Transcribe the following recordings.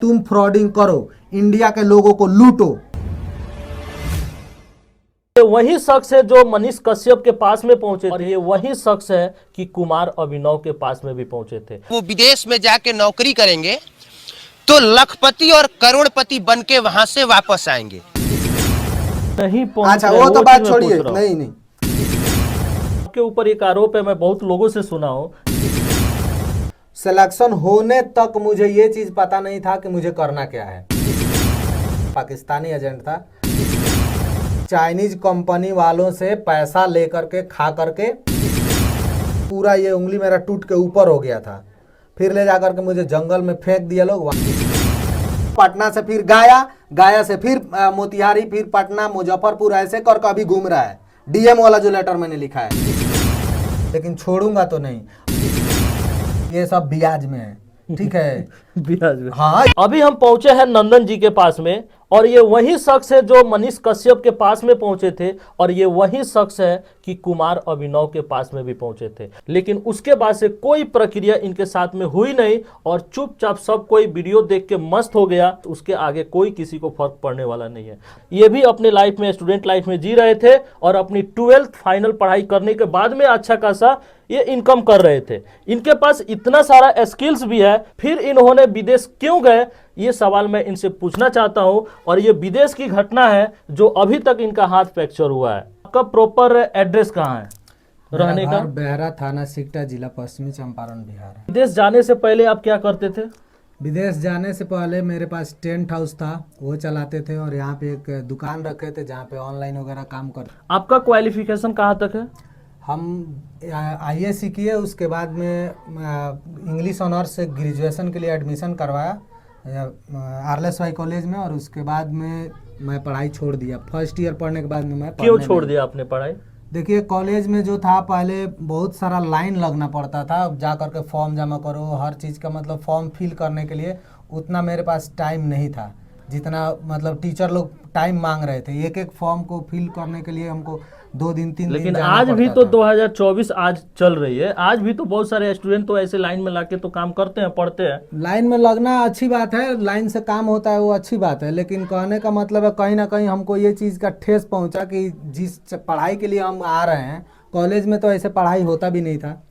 तुम फ्रॉडिंग करो, इंडिया के लोगों को लूटो। ये वही शख्स है जो मनीष कश्यप के पास में पहुंचे और ये वही शख्स है कि कुमार अभिनव के पास में भी पहुंचे थे। वो विदेश में जाके नौकरी करेंगे तो लखपति और करोड़पति बन के वहां से वापस आएंगे। नहीं पहुंच अच्छा रहे, वो तो चीज बात मैं छोड़िए, पूछ रहा हूं। नहीं आपके ऊपर एक आरोप है, मैं बहुत लोगों से सुना हूं। सिलेक्शन होने तक मुझे ये चीज पता नहीं था कि मुझे करना क्या है। पाकिस्तानी एजेंट था, चाइनीज कंपनी वालों से पैसा लेकर के खा करके पूरा ये उंगली मेरा टूट के ऊपर हो गया था। फिर ले जाकर के मुझे जंगल में फेंक दिया लोग। पटना से फिर गया से फिर मोतिहारी, फिर पटना, मुजफ्फरपुर, ऐसे कर अभी घूम रहा है। डीएम वाला जो लेटर मैंने लिखा है, लेकिन छोड़ूंगा तो नहीं। ये सब ब्याज में है, ठीक है। ब्याज में। हाँ, अभी हम पहुंचे हैं नंदन जी के पास में और ये वही शख्स है जो मनीष कश्यप के पास में पहुंचे थे और ये वही शख्स है कि कुमार अभिनव के पास में भी पहुंचे थे। लेकिन उसके बाद से कोई प्रक्रिया इनके साथ में हुई नहीं और चुपचाप सब कोई वीडियो देख के मस्त हो गया। तो उसके आगे कोई किसी को फर्क पड़ने वाला नहीं है। ये भी अपने लाइफ में, स्टूडेंट लाइफ में जी रहे थे और अपनी 12th फाइनल पढ़ाई करने के बाद में अच्छा खासा ये इनकम कर रहे थे। इनके पास इतना सारा स्किल्स भी है, फिर इन्होंने विदेश क्यों गए, ये सवाल मैं इनसे पूछना चाहता हूं। और ये विदेश की घटना है जो अभी तक इनका हाथ फ्रैक्चर हुआ है। आपका प्रॉपर एड्रेस कहाँ है रहने का? बेहरा थाना सिकटा, जिला पश्चिमी चंपारण, बिहार। विदेश जाने से पहले आप क्या करते थे? विदेश जाने से पहले मेरे पास टेंट हाउस था, वो चलाते थे और यहाँ पे एक दुकान रखे थे जहाँ पे ऑनलाइन वगैरह काम करते। आपका क्वालिफिकेशन कहाँ तक है? हम IAC किए, उसके बाद में इंग्लिश ऑनर्स से ग्रेजुएशन के लिए एडमिशन करवाया RLSY कॉलेज में, और उसके बाद में मैं पढ़ाई छोड़ दिया। फर्स्ट ईयर पढ़ने के बाद में मैं क्यों छोड़ दिया आपने पढ़ाई? देखिए, कॉलेज में जो था पहले बहुत सारा लाइन लगना पड़ता था, जा कर के फॉर्म जमा करो, हर चीज़ का मतलब फॉर्म फिल करने के लिए उतना मेरे पास टाइम नहीं था जितना मतलब टीचर लोग टाइम मांग रहे थे। एक एक फॉर्म को फिल करने के लिए हमको 2 दिन 3 दिन लेकिन जाना आज भी पड़ता तो था। 2024 आज चल रही है, आज भी तो बहुत सारे स्टूडेंट तो ऐसे लाइन में लाके तो काम करते हैं, पढ़ते हैं। लाइन में लगना अच्छी बात है, लाइन से काम होता है वो अच्छी बात है, लेकिन कहने का मतलब है कहीं ना कहीं हमको ये चीज़ का ठेस पहुंचा कि जिस पढ़ाई के लिए हम आ रहे हैं, कॉलेज में तो ऐसे पढ़ाई होता भी नहीं था,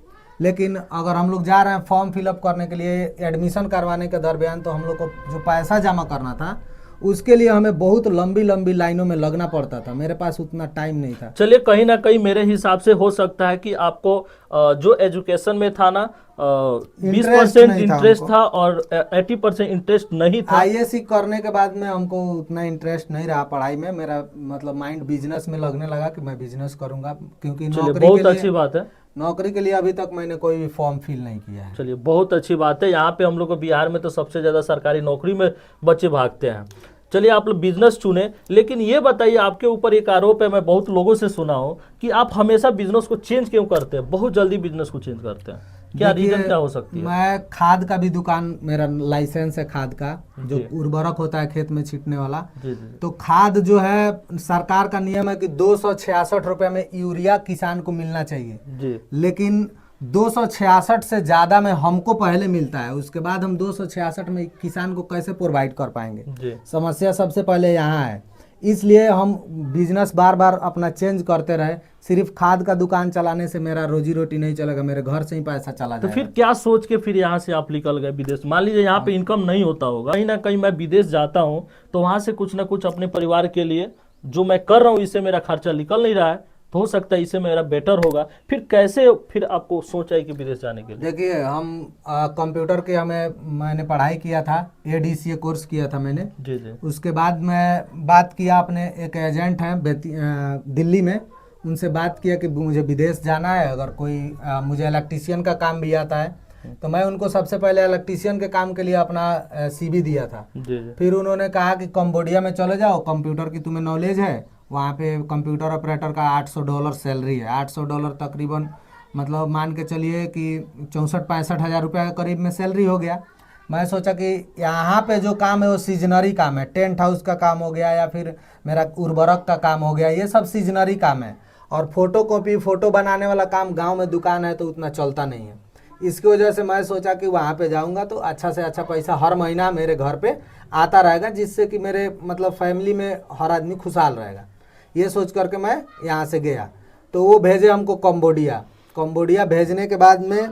लेकिन अगर हम लोग जा रहे हैं फॉर्म फिलअप करने के लिए, एडमिशन करवाने के दरमियान, तो हम लोग को जो पैसा जमा करना था उसके लिए हमें बहुत लंबी लंबी लाइनों में लगना पड़ता था। मेरे पास उतना टाइम नहीं था। चलिए, कहीं ना कहीं मेरे हिसाब से हो सकता है कि आपको जो एजुकेशन में था ना 20% इंटरेस्ट था और 80% इंटरेस्ट नहीं था। IAC करने के बाद में हमको उतना इंटरेस्ट नहीं रहा पढ़ाई में। मेरा मतलब माइंड बिजनेस में लगने लगा कि मैं बिजनेस करूंगा, क्योंकि नौकरी बहुत के लिए, अच्छी बात है। नौकरी के लिए अभी तक मैंने कोई भी फॉर्म फिल नहीं किया है। चलिए, बहुत अच्छी बात है। यहाँ पे हम लोग को बिहार में तो सबसे ज़्यादा सरकारी नौकरी में बच्चे भागते हैं। चलिए, आप लोग बिजनेस चुने, लेकिन ये बताइए, आपके ऊपर एक आरोप है, मैं बहुत लोगों से सुना हूँ कि आप हमेशा बिजनेस को चेंज क्यों करते हैं, बहुत जल्दी बिजनेस को चेंज करते हैं। क्या रीजन क्या हो सकती है? मैं खाद का भी दुकान, मेरा लाइसेंस है खाद का, जो उर्वरक होता है खेत में छींटने वाला। जी। तो खाद जो है, सरकार का नियम है कि 266 रुपये में यूरिया किसान को मिलना चाहिए जी। लेकिन 266 से ज़्यादा में हमको पहले मिलता है, उसके बाद हम 266 में किसान को कैसे प्रोवाइड कर पाएंगे? जी। समस्या सबसे पहले यहाँ है। इसलिए हम बिजनेस बार बार अपना चेंज करते रहे। सिर्फ खाद का दुकान चलाने से मेरा रोजी रोटी नहीं चलेगा, मेरे घर से ही पैसा चला तो जाएगा। फिर क्या सोच के फिर यहाँ से आप निकल गए विदेश? मान लीजिए यहाँ पे इनकम नहीं होता होगा, कहीं ना कहीं मैं विदेश जाता हूँ तो वहाँ से कुछ ना कुछ अपने परिवार के लिए जो मैं कर रहा हूँ, इससे मेरा खर्चा निकल नहीं रहा है, तो हो सकता है इससे मेरा बेटर होगा। फिर कैसे फिर आपको सोचा है कि विदेश जाने के लिए? देखिए, हम कंप्यूटर के मैंने पढ़ाई किया था, ADCA कोर्स किया था मैंने। जी जी। उसके बाद मैं बात किया, अपने एक एजेंट हैं दिल्ली में, उनसे बात किया कि मुझे विदेश जाना है, अगर कोई मुझे इलेक्ट्रीशियन का काम भी आता है, तो मैं उनको सबसे पहले इलेक्ट्रीशियन के काम के लिए अपना CV दिया था। जी। फिर उन्होंने कहा कि कंबोडिया में चले जाओ, कंप्यूटर की तुम्हें नॉलेज है, वहाँ पे कंप्यूटर ऑपरेटर का $800 सैलरी है। $800 तकरीबन मतलब मान के चलिए कि 64-65 हज़ार रुपये के करीब में सैलरी हो गया। मैं सोचा कि यहाँ पे जो काम है वो सीजनरी काम है, टेंट हाउस का काम हो गया या फिर मेरा उर्वरक का काम हो गया, ये सब सीजनरी काम है। और फोटो कॉपी, फोटो बनाने वाला काम गांव में दुकान है तो उतना चलता नहीं है। इसकी वजह से मैं सोचा कि वहाँ पे जाऊँगा तो अच्छा से अच्छा पैसा हर महीना मेरे घर पे आता रहेगा, जिससे कि मेरे मतलब फैमिली में हर आदमी खुशहाल रहेगा। ये सोच करके मैं यहाँ से गया। तो वो भेजे हमको कंबोडिया। कंबोडिया भेजने के बाद में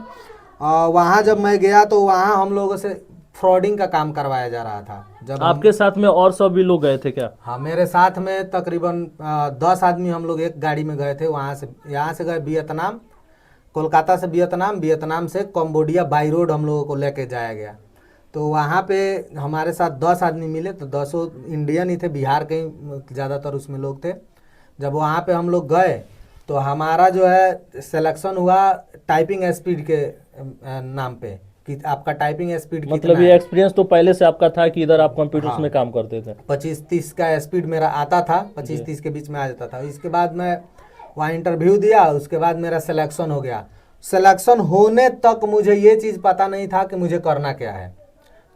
वहाँ जब मैं गया तो वहाँ हम लोगों से फ्रॉडिंग का काम करवाया जा रहा था। जब आपके साथ में और सब भी लोग गए थे क्या? हाँ, मेरे साथ में तकरीबन 10 आदमी हम लोग एक गाड़ी में गए थे। वहाँ से यहाँ से गए वियतनाम, कोलकाता से वियतनाम, वियतनाम से कंबोडिया बाई रोड हम लोगों को लेके जाया गया। तो वहाँ पे हमारे साथ 10 आदमी मिले, तो 10 इंडियन ही थे, बिहार के ही ज़्यादातर उसमें लोग थे। जब वहाँ पे हम लोग गए तो हमारा जो है सिलेक्शन हुआ टाइपिंग स्पीड के नाम पे, कि आपका टाइपिंग स्पीड मतलब कितना ये है। एक्सपीरियंस तो पहले से आपका था कि इधर आप कंप्यूटर्स हाँ। में काम करते थे? 25-30 का स्पीड मेरा आता था, 25-30 के बीच में आ जाता था। इसके बाद मैं वहाँ इंटरव्यू दिया, उसके बाद मेरा सिलेक्शन हो गया। सिलेक्शन होने तक मुझे ये चीज़ पता नहीं था कि मुझे करना क्या है।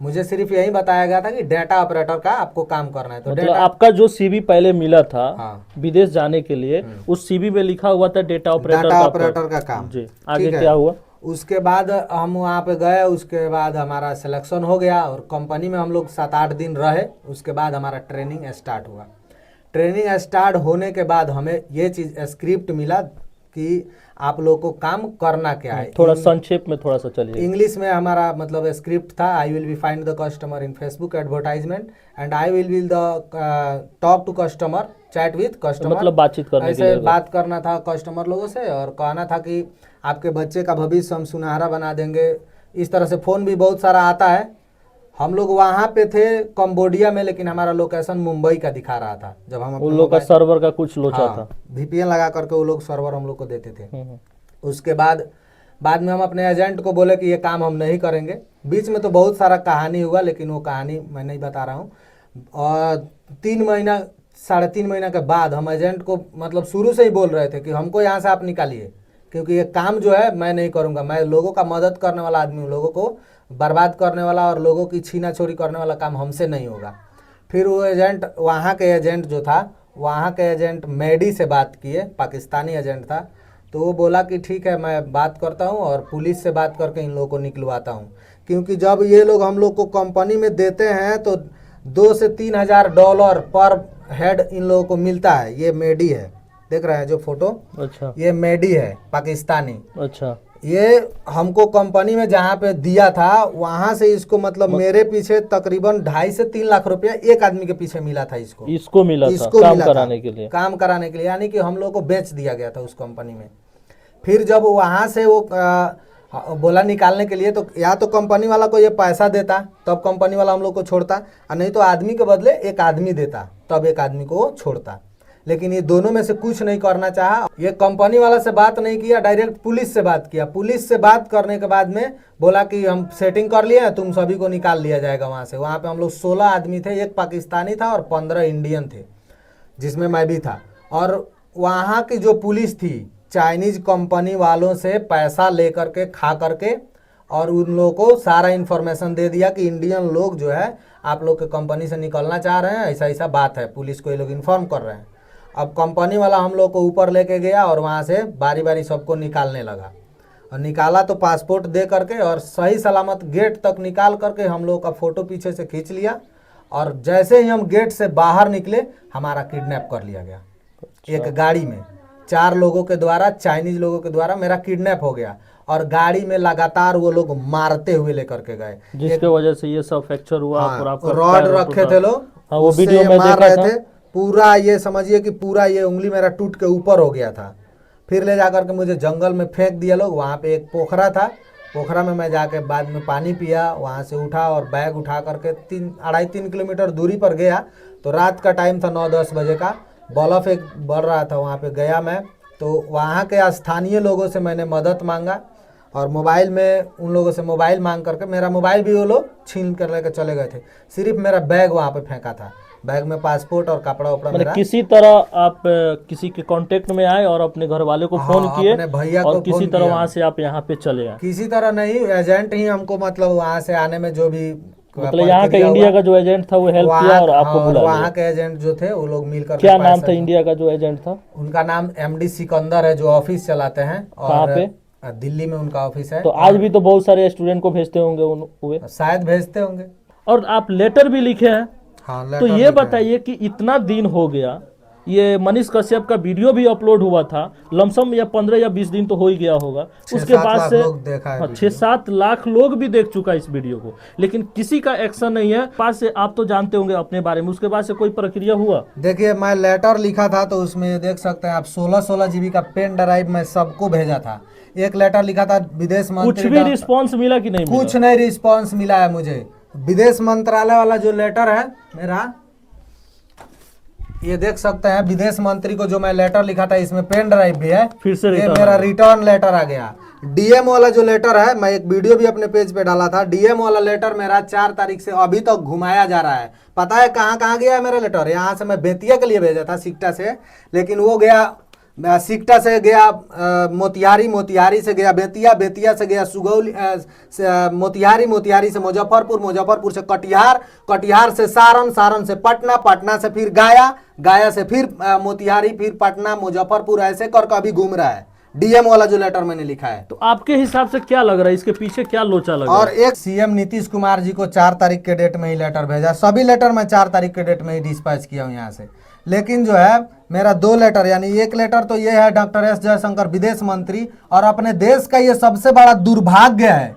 मुझे सिर्फ यही बताया गया था कि डेटा ऑपरेटर का आपको काम करना है। तो मतलब डेटा, आपका जो सीवी पहले मिला था हाँ, विदेश जाने के लिए, उस सीवी में लिखा हुआ था डेटा ऑपरेटर का काम। जी, आगे ठीक है। क्या हुआ? उसके बाद हम वहाँ पे गए, उसके बाद हमारा सिलेक्शन हो गया और कंपनी में हम लोग 7-8 दिन रहे। उसके बाद हमारा ट्रेनिंग स्टार्ट हुआ। ट्रेनिंग स्टार्ट होने के बाद हमें ये चीज़ स्क्रिप्ट मिला कि आप लोग को काम करना क्या है। थोड़ा संक्षेप में थोड़ा सा चलिए। इंग्लिश में हमारा मतलब स्क्रिप्ट था, I will be find the customer in Facebook advertisement and I will the talk to customer, chat with customer. मतलब बातचीत करने के ऐसे लिए बात करना था कस्टमर लोगों से और कहना था कि आपके बच्चे का भविष्य हम सुनहरा बना देंगे। इस तरह से फ़ोन भी बहुत सारा आता है। हम लोग वहाँ पे थे कंबोडिया में, लेकिन हमारा लोकेशन मुंबई का दिखा रहा था। जब हम उन लोग का सर्वर का कुछ लोचा था। VPN लगा करके वो लोग सर्वर हम लोग को देते थे। उसके बाद में हम अपने एजेंट को बोले कि ये काम हम नहीं करेंगे। बीच में तो बहुत सारा कहानी हुआ, लेकिन वो कहानी मैं नहीं बता रहा हूँ। और 3 महीना 3.5 महीना के बाद हम एजेंट को मतलब शुरू से ही बोल रहे थे कि हमको यहाँ से आप निकालिए, क्योंकि ये काम जो है मैं नहीं करूँगा। मैं लोगों का मदद करने वाला आदमी हूँ, लोगों को बर्बाद करने वाला और लोगों की छीना छोरी करने वाला काम हमसे नहीं होगा। फिर वो एजेंट, वहाँ के एजेंट जो था, वहाँ के एजेंट मेडी से बात किए, पाकिस्तानी एजेंट था। तो वो बोला कि ठीक है, मैं बात करता हूँ और पुलिस से बात करके इन लोगों को निकलवाता हूँ। क्योंकि जब ये लोग हम लोग को कंपनी में देते हैं तो $2,000 से $3,000 पर हेड इन लोगों को मिलता है। ये मेडी है, देख रहे हैं जो फोटो, अच्छा, ये मेडी है पाकिस्तानी। अच्छा, ये हमको कंपनी में जहाँ पे दिया था वहाँ से इसको मतलब मेरे पीछे तकरीबन 2.5 से 3 लाख रुपया एक आदमी के पीछे मिला था। इसको मिला था काम कराने के लिए, यानी कि हम लोग को बेच दिया गया था उस कंपनी में। फिर जब वहाँ से वो बोला निकालने के लिए, तो या तो कंपनी वाला को ये पैसा देता तब कंपनी वाला हम लोग को छोड़ता, और नहीं तो आदमी के बदले एक आदमी देता तब एक आदमी को छोड़ता। लेकिन ये दोनों में से कुछ नहीं करना चाहा। ये कंपनी वाला से बात नहीं किया, डायरेक्ट पुलिस से बात किया। पुलिस से बात करने के बाद में बोला कि हम सेटिंग कर लिए, तुम सभी को निकाल लिया जाएगा वहाँ से। वहाँ पे हम लोग 16 आदमी थे, एक पाकिस्तानी था और 15 इंडियन थे, जिसमें मैं भी था। और वहाँ की जो पुलिस थी, चाइनीज कंपनी वालों से पैसा लेकर के खा करके और उन लोगों को सारा इन्फॉर्मेशन दे दिया कि इंडियन लोग जो है आप लोग के कंपनी से निकलना चाह रहे हैं, ऐसा ऐसा बात है, पुलिस को ये लोग इन्फॉर्म कर रहे हैं। अब कंपनी वाला हम लोग को ऊपर लेके गया और वहाँ से बारी बारी सबको निकालने लगा। और निकाला तो पासपोर्ट दे करके और सही सलामत गेट तक निकाल करके हम लोग का फ़ोटो पीछे से खींच लिया। और जैसे ही हम गेट से बाहर निकले, हमारा किडनैप कर लिया गया। एक गाड़ी में 4 लोगों के द्वारा, चाइनीज लोगों के द्वारा मेरा किडनैप हो गया। और गाड़ी में लगातार वो लोग मारते हुए लेकर के गए, जिसके वजह से ये सब फ्रैक्चर हुआ। हाँ, रॉड रखे थे लोग, हाँ, वो उससे वीडियो में मार देखा रहे था। थे। पूरा ये समझिए कि पूरा ये उंगली मेरा टूट के ऊपर हो गया था। फिर ले जाकर के मुझे जंगल में फेंक दिया लोग। वहाँ पे एक पोखरा था, पोखरा में मैं जाके बाद में पानी पिया, वहाँ से उठा और बैग उठा करके 2.5-3 किलोमीटर दूरी पर गया। तो रात का टाइम था, 9-10 बजे का, बर्फ़ एक बढ़ रहा था। वहाँ पे गया मैं, तो वहाँ के स्थानीय लोगों से मैंने मदद मांगा और मोबाइल में उन लोगों से मोबाइल मांग करके, मेरा मोबाइल भी वो लोग छीन कर लेकर चले गए थे। सिर्फ मेरा बैग वहाँ पे फेंका था, बैग में पासपोर्ट और कपड़ा उपड़ा मेरा। किसी तरह आप किसी के कांटेक्ट में आए और अपने घर वाले को फोन किए, अपने भैया और को किसी तरह वहाँ से आप यहाँ पे चले आए? किसी तरह नहीं, एजेंट ही हमको मतलब वहाँ से आने में जो भी मतलब यहाँ का इंडिया का जो एजेंट था वो हेल्प किया और आपको बुला वहाँ लिया। के एजेंट जो थे वो लोग मिलकर, क्या नाम था इंडिया का जो एजेंट था? उनका नाम MD सिकंदर है, जो ऑफिस चलाते हैं। कहाँ पे? दिल्ली में उनका ऑफिस है। तो आज भी तो बहुत सारे स्टूडेंट को भेजते होंगे हुए, शायद भेजते होंगे। और आप लेटर भी लिखे हैं। हाँ, तो लेटर ये लिखा है। बताइए कि इतना दिन हो गया, ये मनीष कश्यप का वीडियो भी अपलोड हुआ था, लमसम या 15 या 20 दिन तो हो ही गया होगा। उसके 6-7 बाद लाख से लोग देखा है 6-7 लाख लोग भी देख चुका है इस वीडियो को, लेकिन किसी का एक्शन नहीं है। पास से आप तो जानते होंगे अपने बारे में, उसके बाद से कोई प्रक्रिया हुआ? देखिए, मैं लेटर लिखा था तो उसमें देख सकते हैं आप 16 जीबी का पेन ड्राइव मैं सबको भेजा था। एक लेटर लिखा था विदेश कुछ मंत्री भी रिस्पॉन्स मिला कि नहीं कुछ मिला? नहीं रिस्पांस मिला है मुझे। विदेश मंत्रालय वाला जो लेटर है मेरा, ये देख सकते हैं विदेश मंत्री को जो मैं लेटर लिखा था, इसमें पेन ड्राइव भी है। फिर से ये रिटर्न मेरा आ गया। रिटर्न लेटर आ गया। डीएम वाला जो लेटर है, मैं एक वीडियो भी अपने पेज पे डाला था। डीएम वाला लेटर मेरा 4 तारीख से अभी तक घुमाया जा रहा है। पता है कहाँ कहाँ गया है मेरा लेटर? यहाँ से मैं बेतिया के लिए भेजा था सिकटा से, लेकिन वो गया सिकटा से गया मोतिहारी, मोतिहारी से गया बेतिया, बेतिया से गया सुगौली, मोतिहारी, मोतिहारी से मुजफ्फरपुर, मुजफ्फरपुर से कटिहार, कटिहार से सारण, सारण से पटना, पटना से फिर गया, गया से फिर मोतिहारी, फिर पटना, मुजफ्फरपुर, ऐसे करके अभी घूम रहा है। डीएम वाला जो लेटर मैंने लिखा है। तो आपके हिसाब से क्या लग रहा है, इसके पीछे क्या लोचा लग रहा और है? एक सीएम नीतीश कुमार जी को 4 तारीख के डेट में ही लेटर भेजा। सभी लेटर मैं 4 तारीख के डेट में ही डिस्पैच किया हूँ यहाँ से। लेकिन जो है मेरा 2 लेटर, यानी एक लेटर तो ये है डॉक्टर एस जयशंकर विदेश मंत्री, और अपने देश का ये सबसे बड़ा दुर्भाग्य है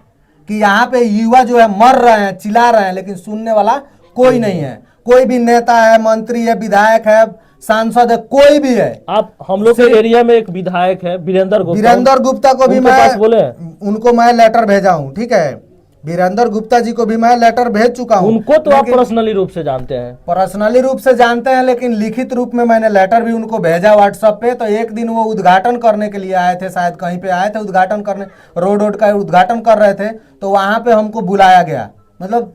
कि यहाँ पे युवा जो है मर रहे हैं, चिल्ला रहे हैं, लेकिन सुनने वाला कोई नहीं है। कोई भी नेता है, मंत्री है, विधायक है, सांसद है, कोई भी है। आप हम लोग के एरिया में एक विधायक है वीरेंद्र गुप्ता को भी उनके पास बोले उनको मैं लेटर भेजा हूँ, ठीक है। वीरेंद्र गुप्ता जी को भी मैं लेटर भेज चुका हूँ। उनको तो आप पर्सनली रूप से जानते हैं? पर्सनली रूप से जानते हैं, लेकिन लिखित रूप में मैंने लेटर भी उनको भेजा व्हाट्सएप पे। तो एक दिन वो उद्घाटन करने के लिए आए थे, शायद कहीं पे आए थे उद्घाटन करने, रोड का उद्घाटन कर रहे थे, तो वहां पे हमको बुलाया गया। मतलब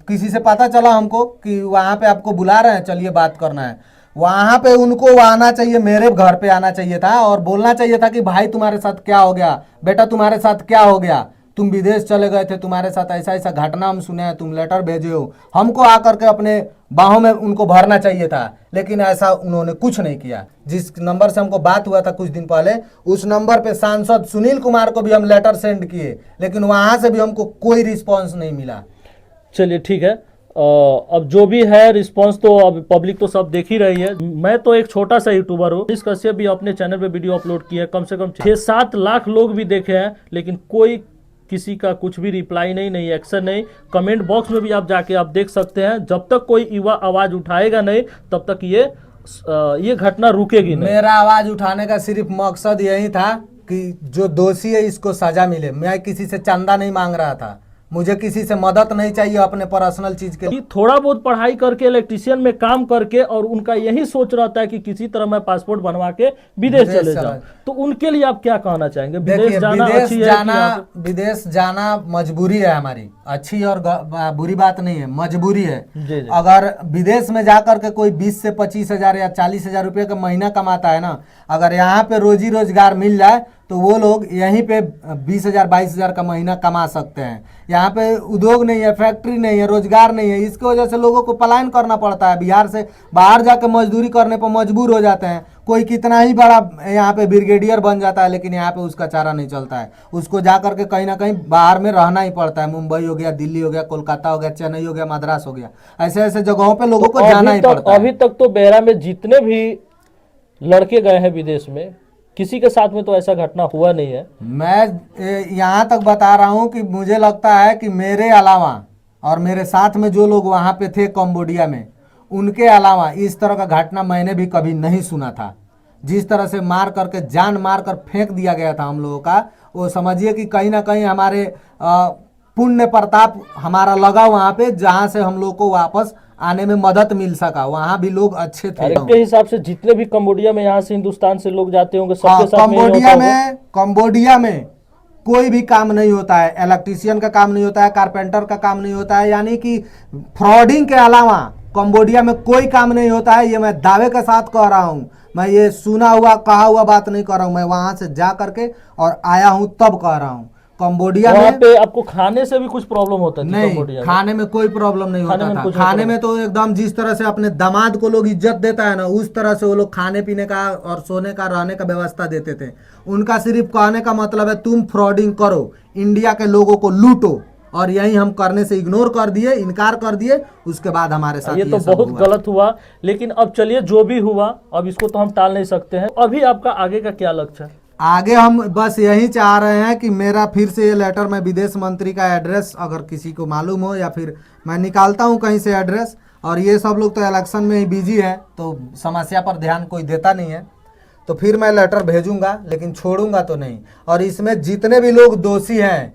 किसी से पता चला हमको कि वहां पे आपको बुला रहे हैं, चलिए बात करना है। वहां पे उनको आना चाहिए, मेरे घर पे आना चाहिए था और बोलना चाहिए था कि भाई तुम्हारे साथ क्या हो गया, बेटा तुम्हारे साथ क्या हो गया, तुम विदेश चले गए थे, तुम्हारे साथ ऐसा ऐसा घटना हम सुने हैं, तुम लेटर भेजे हो। हमको आकर के अपने बाहों में उनको भरना चाहिए था, लेकिन ऐसा उन्होंने कुछ नहीं किया। जिस नंबर से हमको बात हुआ था कुछ दिन पहले, उस नंबर पे सांसद सुनील कुमार को भी हम लेटर सेंड किए, लेकिन वहां से भी हमको कोई रिस्पॉन्स नहीं मिला। चलिए ठीक है, अब जो भी है रिस्पांस तो अब पब्लिक तो सब देख ही रही है। मैं तो एक छोटा सा यूट्यूबर हूँ, मनीष कश्यप भी अपने चैनल पे वीडियो अपलोड किया, कम से कम 6-7 लाख लोग भी देखे हैं, लेकिन कोई किसी का कुछ भी रिप्लाई नहीं एक्शन नहीं। कमेंट बॉक्स में भी आप जाके आप देख सकते हैं, जब तक कोई युवा आवाज उठाएगा नहीं तब तक ये घटना रुकेगी नहीं। मेरा आवाज उठाने का सिर्फ मकसद यही था कि जो दोषी है इसको सजा मिले। मैं किसी से चंदा नहीं मांग रहा था, मुझे किसी से मदद नहीं चाहिए अपने पर्सनल चीज के लिए। थोड़ा बहुत पढ़ाई करके इलेक्ट्रिशियन में काम करके, और उनका यही सोच रहता है कि किसी तरह मैं पासपोर्ट बनवा के विदेश चले जाऊं, तो उनके लिए आप क्या कहना चाहेंगे? विदेश जाना मजबूरी है हमारी, अच्छी और बुरी बात नहीं है, मजबूरी है। जी। अगर विदेश में जाकर के कोई 20 से 25 हजार या 40 हजार रुपये का महीना कमाता है ना, अगर यहाँ पे रोजी रोजगार मिल जाए तो वो लोग यहीं पे 20 हजार 22 हजार का महीना कमा सकते हैं। यहाँ पे उद्योग नहीं है, फैक्ट्री नहीं है, रोजगार नहीं है, इसकी वजह से लोगों को पलायन करना पड़ता है। बिहार से बाहर जाकर मजदूरी करने पर मजबूर हो जाते हैं। कोई कितना ही बड़ा यहाँ पे ब्रिगेडियर बन जाता है, लेकिन यहाँ पे उसका चारा नहीं चलता है, उसको जा करके कहीं ना कहीं बाहर में रहना ही पड़ता है। मुंबई हो गया, दिल्ली हो गया, कोलकाता हो गया, चेन्नई हो गया, मद्रास हो गया, ऐसे ऐसे जगहों पे लोगों को जाना ही पड़ता है। अभी तक तो बेरा में जितने भी लड़के गए हैं विदेश में, किसी के साथ में तो ऐसा घटना हुआ नहीं है। मैं यहाँ तक बता रहा हूँ कि मुझे लगता है कि मेरे अलावा और मेरे साथ में जो लोग वहाँ पे थे कंबोडिया में, उनके अलावा इस तरह का घटना मैंने भी कभी नहीं सुना था। जिस तरह से मार करके जान मार कर फेंक दिया गया था हम लोगों का, वो समझिए कि कहीं ना कहीं हमारे पुण्य प्रताप हमारा लगा वहाँ पे, जहाँ से हम लोग को वापस आने में मदद मिल सका। वहाँ भी लोग अच्छे थे। के हिसाब से जितने भी कंबोडिया में यहाँ से हिंदुस्तान से लोग जाते होंगे सबके साथ कंबोडिया में कोई भी काम नहीं होता है, इलेक्ट्रीशियन का काम नहीं होता है, कारपेंटर का काम नहीं होता है, यानी कि फ्रॉडिंग के अलावा कंबोडिया में कोई काम नहीं होता है। ये मैं दावे के साथ कह रहा हूँ, मैं ये सुना हुआ कहा हुआ बात नहीं कर रहा हूँ, मैं वहाँ से जा करके और आया हूँ तब कह रहा हूँ। कंबोडिया वहाँ में पे आपको खाने से भी कुछ प्रॉब्लम होता है नहीं, कंबोडिया में? खाने में कोई प्रॉब्लम नहीं खाने होता में था। कुछ नहीं खाने में तो एकदम जिस तरह से अपने दामाद को लोग इज्जत देता है ना, उस तरह से वो लोग खाने पीने का और सोने का रहने का व्यवस्था देते थे। उनका सिर्फ कहने का मतलब है तुम फ्रॉडिंग करो, इंडिया के लोगों को लूटो, और यही हम करने से इग्नोर कर दिए, इनकार कर दिए। उसके बाद हमारे साथ ये तो सब बहुत हुआ। गलत हुआ। लेकिन अब चलिए, जो भी हुआ अब इसको तो हम टाल नहीं सकते हैं। अभी आपका आगे का क्या लक्ष्य है? आगे हम बस यही चाह रहे हैं कि मेरा फिर से ये लेटर, मैं विदेश मंत्री का एड्रेस अगर किसी को मालूम हो, या फिर मैं निकालता हूँ कहीं से एड्रेस। और ये सब लोग तो इलेक्शन में ही बिजी है, तो समस्या पर ध्यान कोई देता नहीं है, तो फिर मैं लेटर भेजूंगा, लेकिन छोड़ूंगा तो नहीं। और इसमें जितने भी लोग दोषी हैं,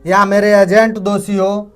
या मेरे एजेंट दोषी हो,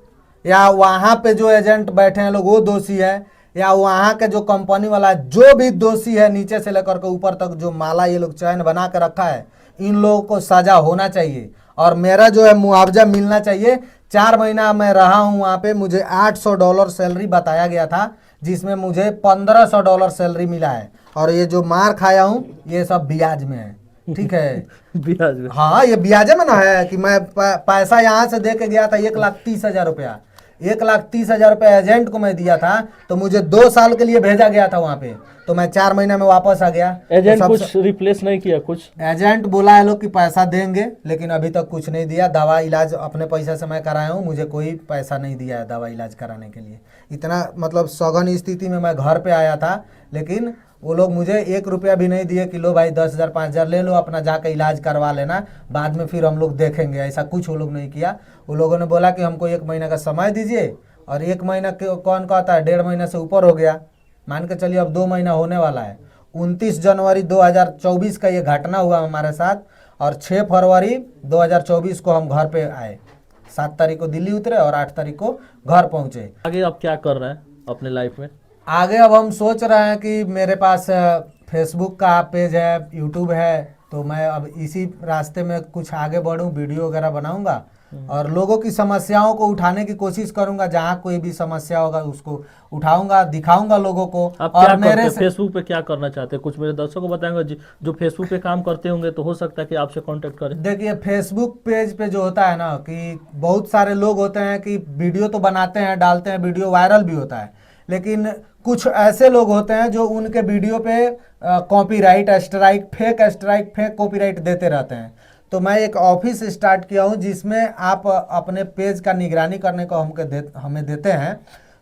या वहाँ पे जो एजेंट बैठे हैं लोग वो दोषी है, या वहाँ के जो कंपनी वाला जो भी दोषी है, नीचे से लेकर के ऊपर तक जो माला ये लोग चैन बना के रखा है, इन लोगों को सजा होना चाहिए। और मेरा जो है मुआवजा मिलना चाहिए। 4 महीना मैं रहा हूँ वहाँ पे, मुझे $800 सैलरी बताया गया था, जिसमें मुझे $1500 सैलरी मिला है। और ये जो मार खाया हूँ ये सब ब्याज में है, ठीक है। ब्याज में? हाँ, ये ब्याजे में ना है कि मैं पैसा यहाँ से दे के गया था 1,30,000 रुपया। 1,30,000 रुपया एजेंट को मैं दिया था, तो मुझे 2 साल के लिए भेजा गया था वहाँ पे, तो मैं 4 महीने में वापस आ गया। एजेंट तो कुछ रिप्लेस नहीं किया? कुछ एजेंट बोला है लोग कि पैसा देंगे, लेकिन अभी तक कुछ नहीं दिया। दवा इलाज अपने पैसे से मैं कराया हूँ, मुझे कोई पैसा नहीं दिया है दवा इलाज कराने के लिए। इतना मतलब सघन स्थिति में मैं घर पे आया था, लेकिन वो लोग मुझे 1 रुपया भी नहीं दिए कि लो भाई 10,000 5,000 ले लो, अपना जाके इलाज करवा लेना, बाद में फिर हम लोग देखेंगे। ऐसा कुछ वो लोग नहीं किया। वो लोगों ने बोला कि हमको 1 महीना का समय दीजिए, और 1 महीना कौन कहता है, 1.5 महीना से ऊपर हो गया, मान के चलिए अब 2 महीना होने वाला है। 29 जनवरी 2024 का ये घटना हुआ हमारे साथ, और 6 फरवरी 2024 को हम घर पे आए। 7 तारीख को दिल्ली उतरे और 8 तारीख को घर पहुंचे। आगे आप क्या कर रहे हैं अपने लाइफ में? आगे अब हम सोच रहे हैं कि मेरे पास फेसबुक का पेज है, यूट्यूब है, तो मैं अब इसी रास्ते में कुछ आगे बढ़ूं, वीडियो वगैरह बनाऊंगा और लोगों की समस्याओं को उठाने की कोशिश करूंगा। जहां कोई भी समस्या होगा उसको उठाऊंगा, दिखाऊंगा लोगों को। आप और क्या मेरे करते हैं फेसबुक पे, क्या करना चाहते हैं? कुछ मेरे दर्शकों को बताएंगे जो फेसबुक पे काम करते होंगे, तो हो सकता है कि आपसे कांटेक्ट करें। देखिए, फेसबुक पेज पे जो होता है ना, कि बहुत सारे लोग होते हैं कि वीडियो तो बनाते हैं, डालते हैं, वीडियो वायरल भी होता है, लेकिन कुछ ऐसे लोग होते हैं जो उनके वीडियो पे कॉपीराइट स्ट्राइक, फेक कॉपीराइट देते रहते हैं। तो मैं एक ऑफिस स्टार्ट किया हूं, जिसमें आप अपने पेज का निगरानी करने को हमें देते हैं।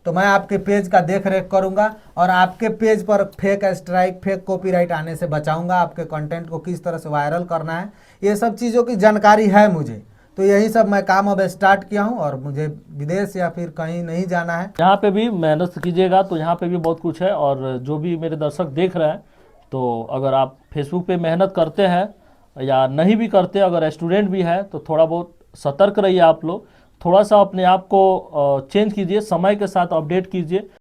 तो मैं आपके पेज का देख रेख करूंगा, और आपके पेज पर फेक स्ट्राइक, फेक कॉपीराइट आने से बचाऊंगा। आपके कंटेंट को किस तरह से वायरल करना है, ये सब चीज़ों की जानकारी है मुझे। तो यही सब मैं काम अब स्टार्ट किया हूं, और मुझे विदेश या फिर कहीं नहीं जाना है। यहाँ पे भी मेहनत कीजिएगा, तो यहाँ पे भी बहुत कुछ है। और जो भी मेरे दर्शक देख रहे हैं, तो अगर आप फेसबुक पे मेहनत करते हैं या नहीं भी करते, अगर स्टूडेंट भी है, तो थोड़ा बहुत सतर्क रहिए आप लोग। थोड़ा सा अपने आप को चेंज कीजिए, समय के साथ अपडेट कीजिए।